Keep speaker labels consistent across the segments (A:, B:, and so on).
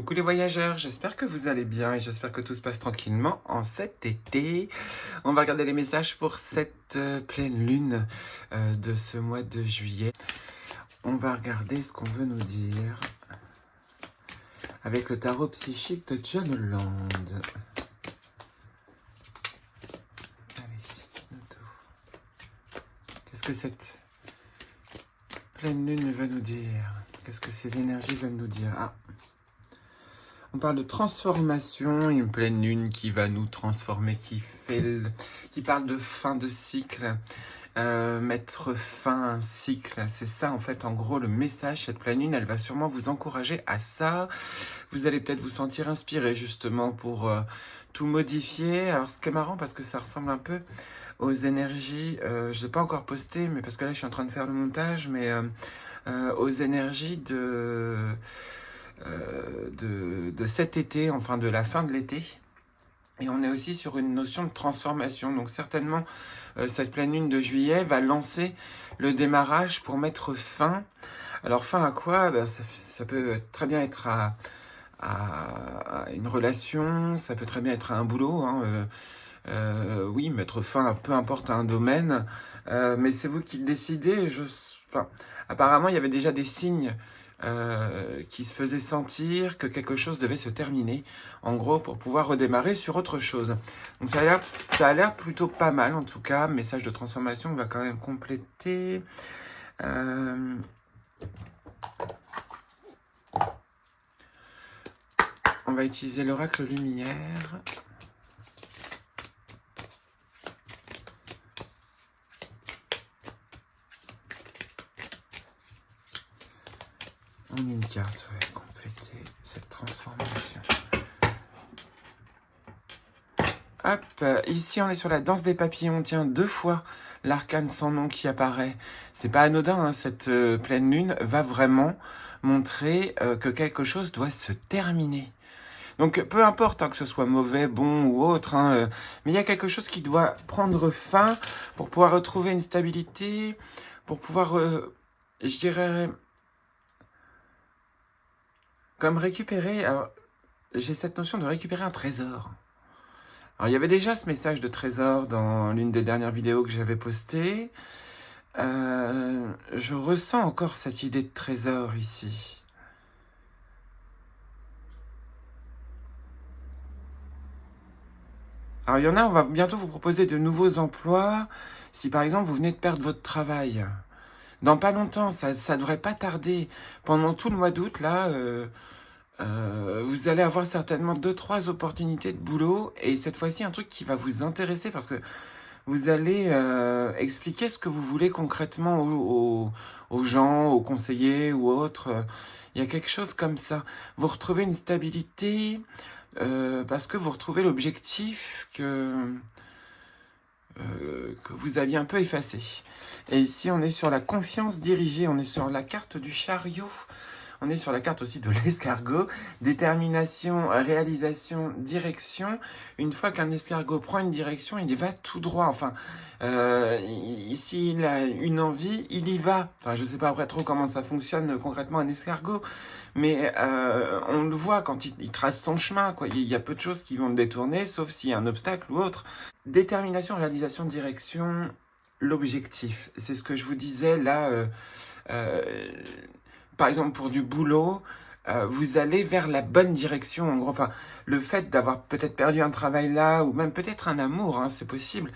A: Coucou les voyageurs, j'espère que vous allez bien et j'espère que tout se passe tranquillement en cet été. On va regarder les messages pour cette pleine lune de ce mois de juillet. On va regarder ce qu'on veut nous dire avec le tarot psychique de John Holland. Allez, Noto. Qu'est-ce que cette pleine lune va nous dire? Qu'est-ce que ces énergies veulent nous dire? On parle de transformation, une pleine lune qui va nous transformer, qui parle de fin de cycle, mettre fin à un cycle. C'est ça en fait en gros le message. Cette pleine lune, elle va sûrement vous encourager à ça. Vous allez peut-être vous sentir inspiré justement pour tout modifier. Alors ce qui est marrant parce que ça ressemble un peu aux énergies, je ne l'ai pas encore posté, mais parce que là je suis en train de faire le montage, mais aux énergies de cet été, enfin de la fin de l'été. Et on est aussi sur une notion de transformation. Donc certainement, cette pleine lune de juillet va lancer le démarrage pour mettre fin. Alors fin à quoi? Ça peut très bien être à une relation, ça peut très bien être à un boulot. Oui, mettre fin à peu importe à un domaine. Mais c'est vous qui le décidez. Apparemment, il y avait déjà des signes qui se faisait sentir que quelque chose devait se terminer, en gros, pour pouvoir redémarrer sur autre chose. Donc ça a l'air plutôt pas mal, en tout cas. Message de transformation, on va quand même compléter. On va utiliser l'oracle lumière. En une carte, ouais, compléter cette transformation. Hop, ici on est sur la danse des papillons. Tiens, 2 fois l'arcane sans nom qui apparaît. C'est pas anodin, hein, cette pleine lune va vraiment montrer que quelque chose doit se terminer. Donc peu importe hein, que ce soit mauvais, bon ou autre, hein, mais il y a quelque chose qui doit prendre fin pour pouvoir retrouver une stabilité, pour pouvoir, je dirais, comme récupérer. Alors, j'ai cette notion de récupérer un trésor. Alors, il y avait déjà ce message de trésor dans l'une des dernières vidéos que j'avais postées. Je ressens encore cette idée de trésor ici. Alors, il y en a, on va bientôt vous proposer de nouveaux emplois. Si par exemple, vous venez de perdre votre travail. Dans pas longtemps, ça devrait pas tarder. Pendant tout le mois d'août, là, vous allez avoir certainement 2-3 opportunités de boulot. Et cette fois-ci, un truc qui va vous intéresser parce que vous allez expliquer ce que vous voulez concrètement aux gens, aux conseillers ou autres. Il y a quelque chose comme ça. Vous retrouvez une stabilité parce que vous retrouvez l'objectif que vous aviez un peu effacé. Et ici, on est sur la confiance dirigée, on est sur la carte du chariot, on est sur la carte aussi de l'escargot, détermination, réalisation, direction. Une fois qu'un escargot prend une direction, il y va tout droit. Enfin, ici, il a une envie, il y va. Enfin, je ne sais pas après trop comment ça fonctionne concrètement un escargot, mais on le voit quand il trace son chemin, quoi. Il y a peu de choses qui vont le détourner, sauf s'il y a un obstacle ou autre. Détermination, réalisation, direction, l'objectif. C'est ce que je vous disais là. Par exemple, pour du boulot, vous allez vers la bonne direction. En gros, enfin, le fait d'avoir peut-être perdu un travail là, ou même peut-être un amour, hein, c'est possible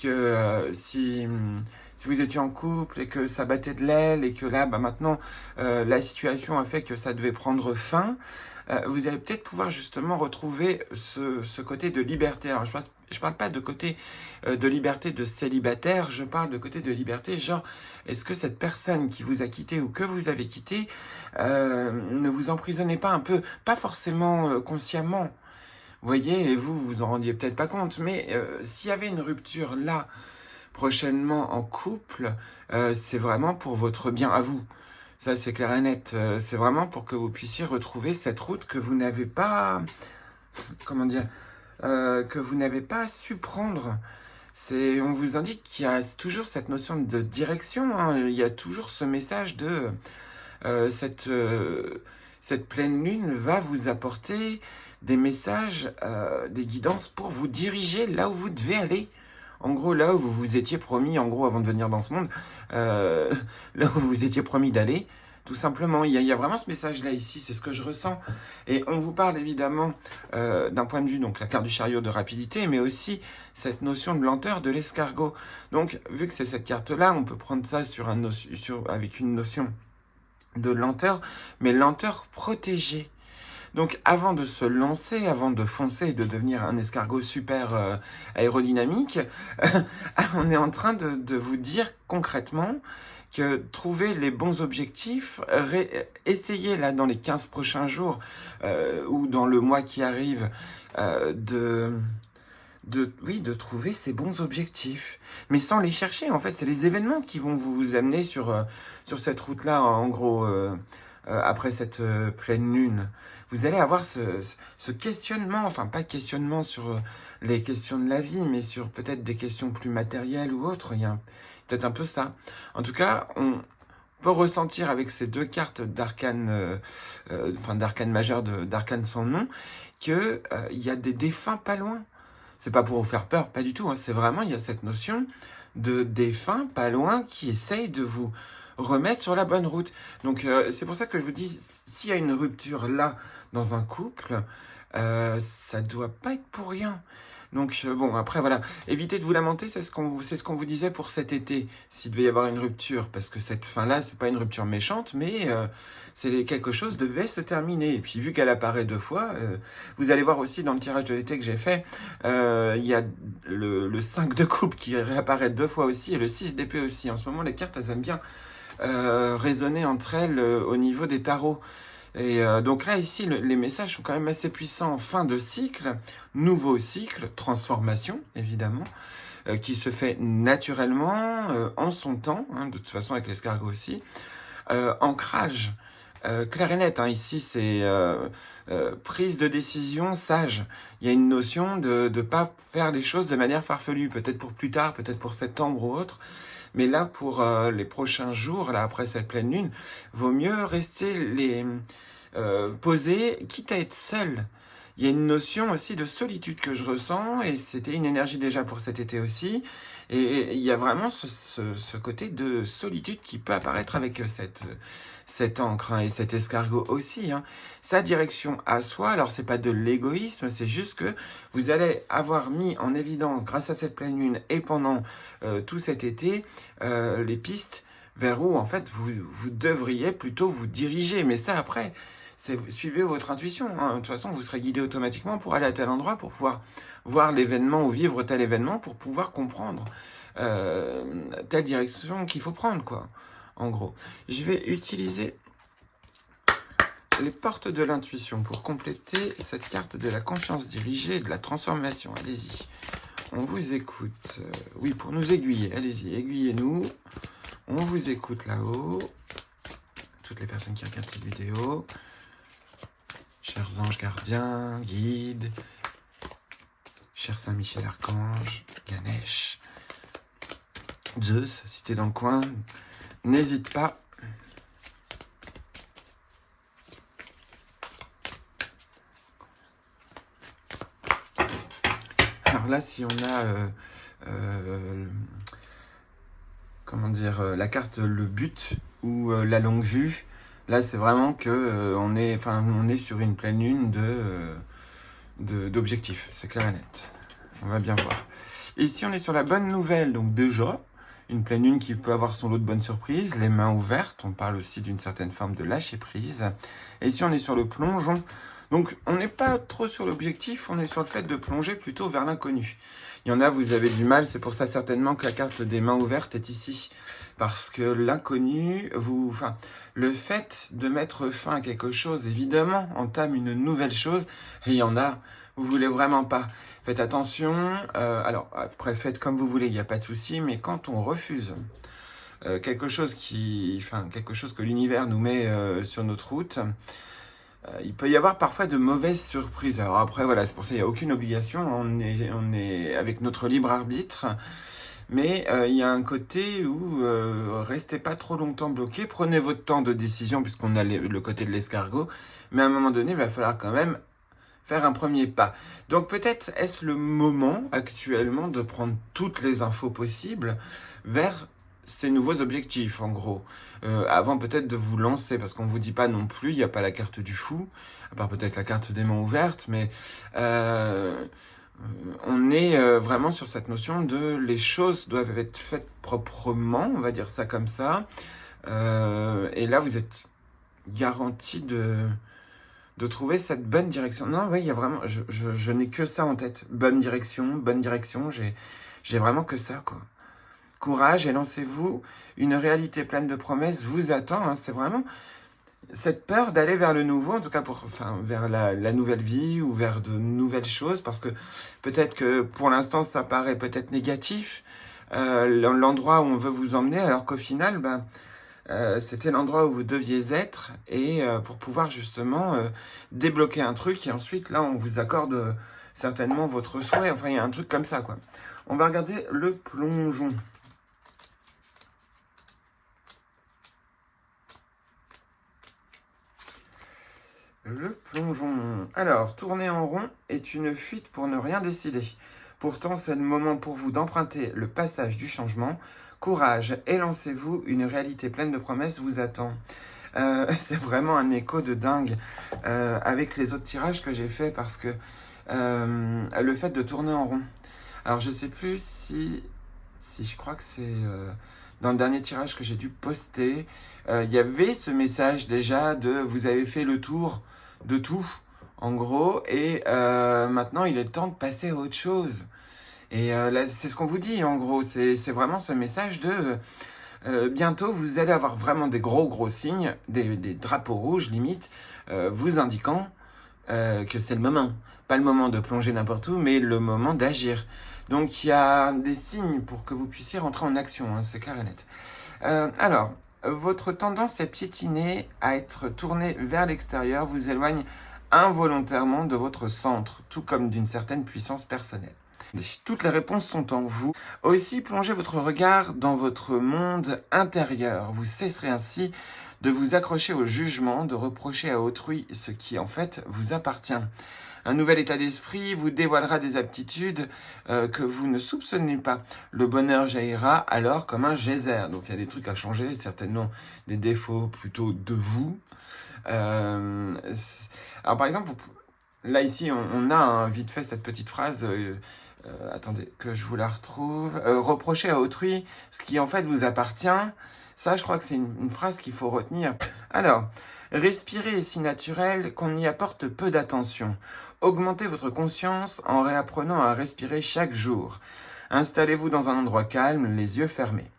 A: que si vous étiez en couple et que ça battait de l'aile et que là, maintenant, la situation a fait que ça devait prendre fin, vous allez peut-être pouvoir justement retrouver ce côté de liberté. Alors, je parle pas de côté de liberté de célibataire, je parle de côté de liberté, genre, est-ce que cette personne qui vous a quitté ou que vous avez quitté ne vous emprisonnez pas un peu, pas forcément consciemment, vous voyez, et vous vous en rendiez peut-être pas compte, mais s'il y avait une rupture là, prochainement en couple, c'est vraiment pour votre bien à vous. Ça, c'est clair et net. C'est vraiment pour que vous puissiez retrouver cette route que vous n'avez pas... Comment dire que vous n'avez pas su prendre. On vous indique qu'il y a toujours cette notion de direction. Hein. Il y a toujours ce message de cette pleine lune va vous apporter des messages, des guidances pour vous diriger là où vous devez aller. En gros, là où vous vous étiez promis, en gros, avant de venir dans ce monde, là où vous vous étiez promis d'aller, tout simplement. Il y a vraiment ce message-là ici, c'est ce que je ressens. Et on vous parle évidemment d'un point de vue, donc la carte du chariot de rapidité, mais aussi cette notion de lenteur de l'escargot. Donc, vu que c'est cette carte-là, on peut prendre ça avec une notion de lenteur, mais lenteur protégée. Donc avant de se lancer, avant de foncer et de devenir un escargot super aérodynamique, on est en train de vous dire concrètement que trouver les bons objectifs, essayez là dans les 15 prochains jours ou dans le mois qui arrive de trouver ces bons objectifs, mais sans les chercher. En fait, c'est les événements qui vont vous amener sur cette route-là, en gros, après cette pleine lune. Vous allez avoir ce questionnement, enfin pas questionnement sur les questions de la vie, mais sur peut-être des questions plus matérielles ou autres. Il y a peut-être un peu ça. En tout cas, on peut ressentir avec ces deux cartes d'arcane, d'arcane majeur, d'arcane sans nom, qu'il y a des défunts pas loin. C'est pas pour vous faire peur, pas du tout. Hein. C'est vraiment, il y a cette notion de défunts pas loin qui essayent de vous remettre sur la bonne route. Donc c'est pour ça que je vous dis, s'il y a une rupture là dans un couple, ça doit pas être pour rien. Donc bon, après voilà, évitez de vous lamenter, c'est ce qu'on vous disait pour cet été, s'il devait y avoir une rupture, parce que cette fin-là, c'est pas une rupture méchante, mais c'est quelque chose devait se terminer. Et puis vu qu'elle apparaît deux fois, vous allez voir aussi dans le tirage de l'été que j'ai fait, il y a le 5 de coupe qui réapparaît deux fois aussi, et le 6 d'épée aussi. En ce moment, les cartes, elles aiment bien résonner entre elles au niveau des tarots. Et donc là, ici, les messages sont quand même assez puissants. Fin de cycle, nouveau cycle, transformation, évidemment, qui se fait naturellement, en son temps, hein, de toute façon avec l'escargot aussi. Ancrage, clair et net, hein, ici, c'est prise de décision sage. Il y a une notion de ne pas faire les choses de manière farfelue, peut-être pour plus tard, peut-être pour septembre ou autre. Mais là, pour les prochains jours, là après cette pleine lune, vaut mieux rester posé, quitte à être seul. Il y a une notion aussi de solitude que je ressens, et c'était une énergie déjà pour cet été aussi. Et il y a vraiment ce côté de solitude qui peut apparaître avec cette encre, hein, et cet escargot aussi. Hein. Sa direction à soi, alors c'est pas de l'égoïsme, c'est juste que vous allez avoir mis en évidence, grâce à cette pleine lune et pendant tout cet été, les pistes vers où en fait vous devriez plutôt vous diriger. Mais ça après, suivez votre intuition. Hein. De toute façon, vous serez guidé automatiquement pour aller à tel endroit, pour pouvoir voir l'événement ou vivre tel événement, pour pouvoir comprendre telle direction qu'il faut prendre, quoi. En gros, je vais utiliser les portes de l'intuition pour compléter cette carte de la confiance dirigée et de la transformation. Allez-y, on vous écoute. Oui, pour nous aiguiller, allez-y, aiguillez-nous. On vous écoute là-haut. Toutes les personnes qui regardent cette vidéo. Chers anges gardiens, guides, cher Saint-Michel Archange, Ganesh, Zeus, si t'es dans le coin, n'hésite pas. Alors là, si on a, comment dire, la carte le but ou la longue vue, là c'est vraiment que on est sur une pleine lune d'objectifs, c'est clair et net. On va bien voir. Et ici on est sur la bonne nouvelle, donc déjà, une pleine lune qui peut avoir son lot de bonnes surprises, les mains ouvertes, on parle aussi d'une certaine forme de lâcher prise. Et ici on est sur le plongeon, donc on n'est pas trop sur l'objectif, on est sur le fait de plonger plutôt vers l'inconnu. Il y en a, vous avez du mal, c'est pour ça certainement que la carte des mains ouvertes est ici. Parce que l'inconnu, le fait de mettre fin à quelque chose, évidemment, entame une nouvelle chose. Et il y en a, vous voulez vraiment pas. Faites attention. Alors, après, faites comme vous voulez, il n'y a pas de souci. Mais quand on refuse quelque chose que l'univers nous met sur notre route, il peut y avoir parfois de mauvaises surprises. Alors après, voilà, c'est pour ça qu'il n'y a aucune obligation. On est avec notre libre arbitre. Mais il y a un côté où restez pas trop longtemps bloqué, prenez votre temps de décision puisqu'on a le côté de l'escargot, mais à un moment donné, il va falloir quand même faire un premier pas. Donc peut-être est-ce le moment actuellement de prendre toutes les infos possibles vers ces nouveaux objectifs, en gros. Avant peut-être de vous lancer, parce qu'on ne vous dit pas non plus, il n'y a pas la carte du fou, à part peut-être la carte des mains ouvertes, mais on est vraiment sur cette notion de les choses doivent être faites proprement, on va dire ça comme ça. Et là, vous êtes garanti de trouver cette bonne direction. Non, oui, il y a vraiment, je n'ai que ça en tête. Bonne direction, j'ai vraiment que ça, quoi. Courage et lancez-vous. Une réalité pleine de promesses vous attend. Hein. C'est vraiment cette peur d'aller vers le nouveau, en tout cas vers la nouvelle vie ou vers de nouvelles choses, parce que peut-être que pour l'instant, ça paraît peut-être négatif, l'endroit où on veut vous emmener, alors qu'au final, c'était l'endroit où vous deviez être, et pour pouvoir justement débloquer un truc, et ensuite, là, on vous accorde certainement votre souhait. Enfin, il y a un truc comme ça, quoi. On va regarder le plongeon. Le plongeon. Alors, tourner en rond est une fuite pour ne rien décider. Pourtant, c'est le moment pour vous d'emprunter le passage du changement. Courage et lancez-vous, une réalité pleine de promesses vous attend. C'est vraiment un écho de dingue avec les autres tirages que j'ai fait parce que le fait de tourner en rond. Alors, je sais plus si je crois que c'est dans le dernier tirage que j'ai dû poster, il y avait ce message déjà de vous avez fait le tour de tout, en gros, et maintenant il est temps de passer à autre chose. Et là, c'est ce qu'on vous dit, en gros, c'est vraiment ce message de bientôt vous allez avoir vraiment des gros signes, des drapeaux rouges limite, vous indiquant que c'est le moment. Pas le moment de plonger n'importe où, mais le moment d'agir. Donc il y a des signes pour que vous puissiez rentrer en action, hein, c'est clair et net. Alors, votre tendance à piétiner, à être tourné vers l'extérieur, vous éloigne involontairement de votre centre, tout comme d'une certaine puissance personnelle. Toutes les réponses sont en vous. Aussi, plongez votre regard dans votre monde intérieur. Vous cesserez ainsi de vous accrocher au jugement, de reprocher à autrui ce qui en fait vous appartient. Un nouvel état d'esprit vous dévoilera des aptitudes que vous ne soupçonnez pas. Le bonheur jaillira alors comme un geyser. Donc il y a des trucs à changer, certainement des défauts plutôt de vous. Alors par exemple, là ici on a vite fait cette petite phrase... attendez, que je vous la retrouve. Reprocher à autrui ce qui en fait vous appartient. Ça, je crois que c'est une phrase qu'il faut retenir. Alors, respirer est si naturel qu'on y apporte peu d'attention. Augmentez votre conscience en réapprenant à respirer chaque jour. Installez-vous dans un endroit calme, les yeux fermés.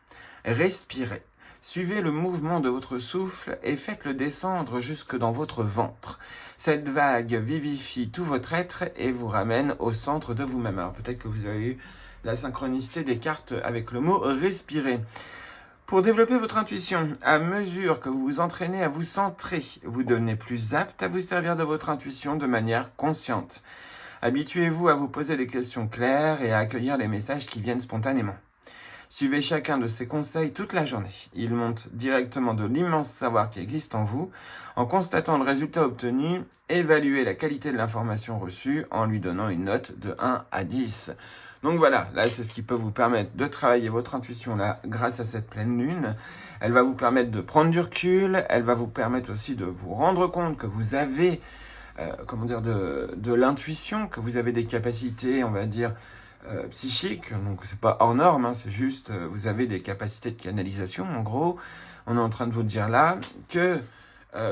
A: Respirez. Suivez le mouvement de votre souffle et faites-le descendre jusque dans votre ventre. Cette vague vivifie tout votre être et vous ramène au centre de vous-même. Alors peut-être que vous avez eu la synchronicité des cartes avec le mot « respirer ». Pour développer votre intuition, à mesure que vous vous entraînez à vous centrer, vous devenez plus apte à vous servir de votre intuition de manière consciente. Habituez-vous à vous poser des questions claires et à accueillir les messages qui viennent spontanément. Suivez chacun de ces conseils toute la journée. Ils montent directement de l'immense savoir qui existe en vous. En constatant le résultat obtenu, évaluez la qualité de l'information reçue en lui donnant une note de 1 à 10. Donc voilà, là c'est ce qui peut vous permettre de travailler votre intuition là grâce à cette pleine lune. Elle va vous permettre de prendre du recul, elle va vous permettre aussi de vous rendre compte que vous avez de l'intuition, que vous avez des capacités, on va dire, psychiques. Donc c'est pas hors norme, hein, c'est juste vous avez des capacités de canalisation. En gros, on est en train de vous dire là que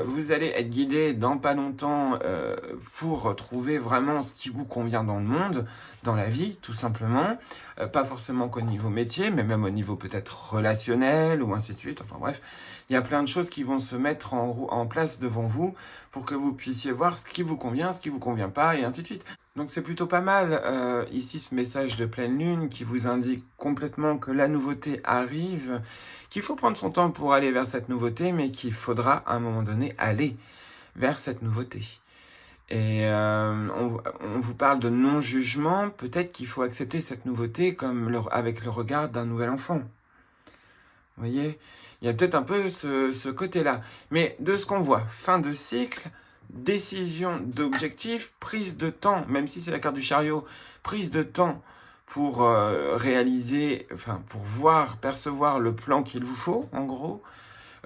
A: vous allez être guidé dans pas longtemps pour trouver vraiment ce qui vous convient dans le monde, dans la vie, tout simplement. Pas forcément qu'au niveau métier, mais même au niveau peut-être relationnel ou ainsi de suite. Enfin bref, il y a plein de choses qui vont se mettre en place devant vous pour que vous puissiez voir ce qui vous convient, ce qui vous convient pas, et ainsi de suite. Donc c'est plutôt pas mal ici ce message de pleine lune qui vous indique complètement que la nouveauté arrive, qu'il faut prendre son temps pour aller vers cette nouveauté, mais qu'il faudra à un moment donné aller vers cette nouveauté. Et on vous parle de non-jugement. Peut-être qu'il faut accepter cette nouveauté comme avec le regard d'un nouvel enfant. Vous voyez, il y a peut-être un peu ce côté-là. Mais de ce qu'on voit, fin de cycle, décision d'objectif, prise de temps, même si c'est la carte du chariot, prise de temps pour réaliser, enfin pour voir, percevoir le plan qu'il vous faut, en gros,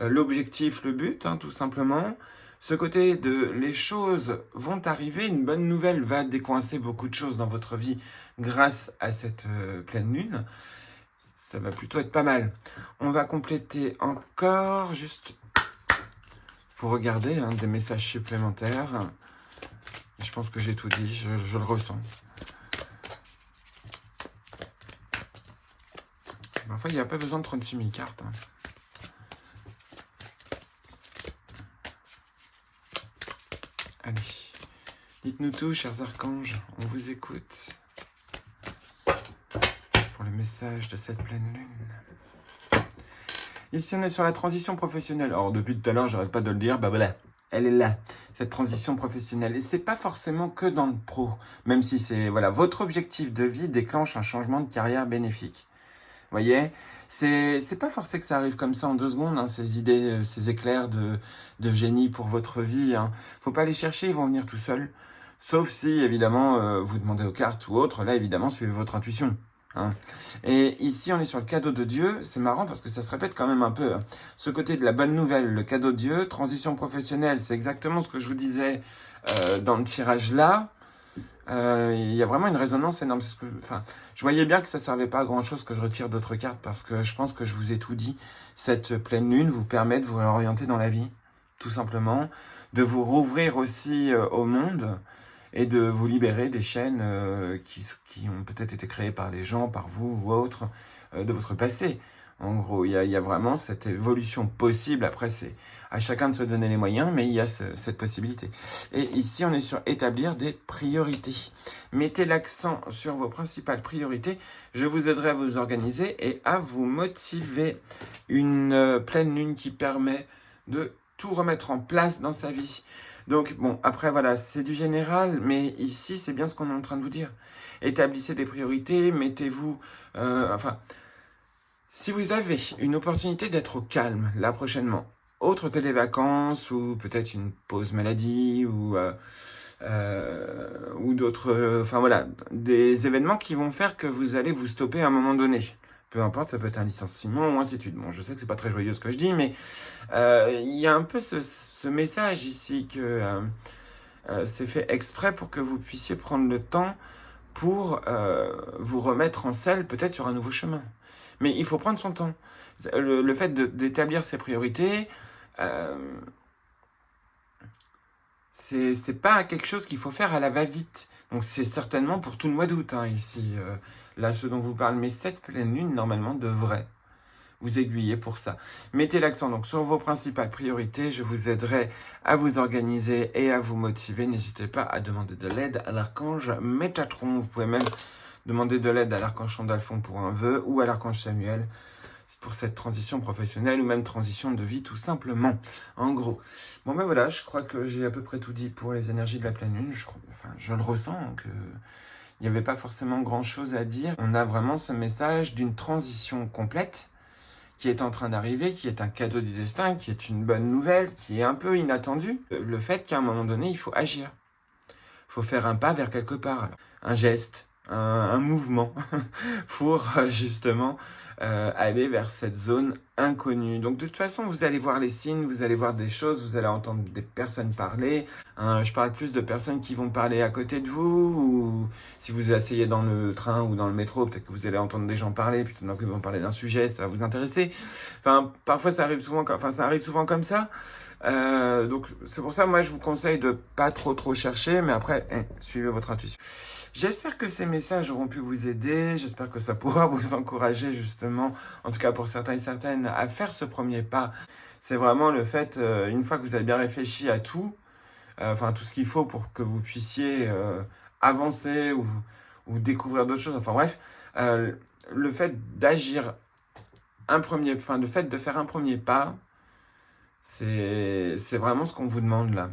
A: l'objectif, le but, hein, tout simplement. Ce côté de les choses vont arriver, une bonne nouvelle va décoincer beaucoup de choses dans votre vie grâce à cette pleine lune. Ça va plutôt être pas mal. On va compléter encore, juste pour regarder des messages supplémentaires. Je pense que j'ai tout dit, je le ressens. Parfois, il n'y a pas besoin de 36 000 cartes. Allez, dites-nous tout, chers archanges, on vous écoute pour le message de cette pleine lune. Ici, on est sur la transition professionnelle. Alors, depuis tout à l'heure, j'arrête pas de le dire, bah voilà, elle est là, cette transition professionnelle. Et c'est pas forcément que dans le pro, même si c'est, voilà, votre objectif de vie déclenche un changement de carrière bénéfique. Vous voyez, c'est pas forcé que ça arrive comme ça en 2 secondes, hein, ces idées, ces éclairs de génie pour votre vie. Hein. Faut pas les chercher, ils vont venir tout seuls. Sauf si, évidemment, vous demandez aux cartes ou autres. Là, évidemment, suivez votre intuition. Hein. Et ici, on est sur le cadeau de Dieu. C'est marrant parce que ça se répète quand même un peu. Hein. Ce côté de la bonne nouvelle, le cadeau de Dieu, transition professionnelle, c'est exactement ce que je vous disais dans le tirage là. Il y a vraiment une résonance énorme. Je voyais bien que ça ne servait pas à grand chose que je retire d'autres cartes parce que je pense que je vous ai tout dit. Cette pleine lune vous permet de vous réorienter dans la vie, tout simplement, de vous rouvrir aussi au monde et de vous libérer des chaînes qui ont peut-être été créées par les gens, par vous ou autres, de votre passé. En gros, il y a vraiment cette évolution possible. Après, c'est à chacun de se donner les moyens, mais il y a cette possibilité. Et ici, on est sur établir des priorités. Mettez l'accent sur vos principales priorités. Je vous aiderai à vous organiser et à vous motiver. Une pleine lune qui permet de tout remettre en place dans sa vie. Donc, bon, après, voilà, c'est du général, mais ici, c'est bien ce qu'on est en train de vous dire. Établissez des priorités, mettez-vous... si vous avez une opportunité d'être au calme, là, prochainement, autre que des vacances, ou peut-être une pause maladie, ou d'autres... Enfin, voilà, des événements qui vont faire que vous allez vous stopper à un moment donné. Peu importe, ça peut être un licenciement ou ainsi de suite. Bon, je sais que c'est pas très joyeux ce que je dis, mais il y a un peu ce message ici que c'est fait exprès pour que vous puissiez prendre le temps pour vous remettre en selle, peut-être sur un nouveau chemin. Mais il faut prendre son temps. Le fait d'établir ses priorités, c'est pas quelque chose qu'il faut faire à la va-vite. Donc c'est certainement pour tout le mois d'août, hein, ici. Là, ce dont vous parle, mais cette pleine lune, normalement, devrait vous aiguiller pour ça. Mettez l'accent donc sur vos principales priorités. Je vous aiderai à vous organiser et à vous motiver. N'hésitez pas à demander de l'aide à l'archange Métatron. Vous pouvez même demander de l'aide à l'archange Chandalphon pour un vœu ou à l'archange Samuel pour cette transition professionnelle ou même transition de vie tout simplement. En gros. Bon ben voilà, je crois que j'ai à peu près tout dit pour les énergies de la pleine lune. Je le ressens que il n'y avait pas forcément grand chose à dire. On a vraiment ce message d'une transition complète qui est en train d'arriver, qui est un cadeau du destin, qui est une bonne nouvelle, qui est un peu inattendue. Le fait qu'à un moment donné, il faut agir. Il faut faire un pas vers quelque part. Alors, un geste, un mouvement pour justement aller vers cette zone inconnue. Donc de toute façon, vous allez voir les signes, vous allez voir des choses, vous allez entendre des personnes parler. Je parle plus de personnes qui vont parler à côté de vous, ou si vous asseyez dans le train ou dans le métro, peut-être que vous allez entendre des gens parler, puis tout d'un coup ils vont parler d'un sujet, ça va vous intéresser. Enfin, parfois ça arrive souvent comme ça. Donc c'est pour ça, moi je vous conseille de pas trop chercher, mais après, suivez votre intuition. J'espère que ces messages auront pu vous aider, j'espère que ça pourra vous encourager justement, en tout cas pour certains et certaines, à faire ce premier pas. C'est vraiment le fait, une fois que vous avez bien réfléchi à tout, tout ce qu'il faut pour que vous puissiez avancer ou découvrir d'autres choses, enfin bref, le fait d'agir le fait de faire un premier pas, c'est vraiment ce qu'on vous demande là.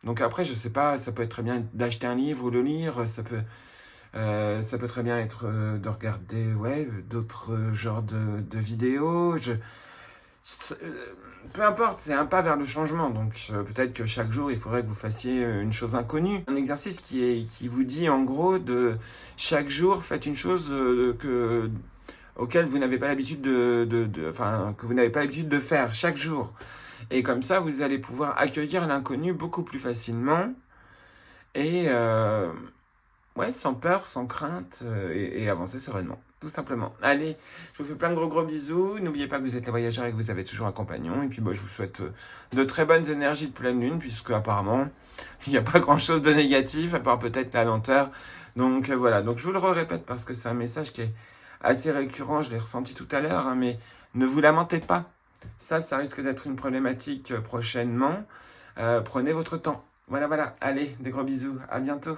A: Donc après, je sais pas, ça peut être très bien d'acheter un livre ou de lire, ça peut très bien être de regarder ouais, d'autres genres de vidéos. Peu importe, c'est un pas vers le changement. Donc peut-être que chaque jour, il faudrait que vous fassiez une chose inconnue. Un exercice qui vous dit en gros de chaque jour, faites une chose auquel vous n'avez pas l'habitude enfin, que vous n'avez pas l'habitude de faire chaque jour. Et comme ça, vous allez pouvoir accueillir l'inconnu beaucoup plus facilement et ouais, sans peur, sans crainte et avancer sereinement, tout simplement. Allez, je vous fais plein de gros bisous. N'oubliez pas que vous êtes les voyageurs et que vous avez toujours un compagnon. Et puis, je vous souhaite de très bonnes énergies de pleine lune, puisque apparemment, il n'y a pas grand-chose de négatif, à part peut-être la lenteur. Donc voilà, donc je vous le répète parce que c'est un message qui est assez récurrent, je l'ai ressenti tout à l'heure, hein, mais ne vous lamentez pas. Ça risque d'être une problématique prochainement. Prenez votre temps. Voilà. Allez, des gros bisous. À bientôt.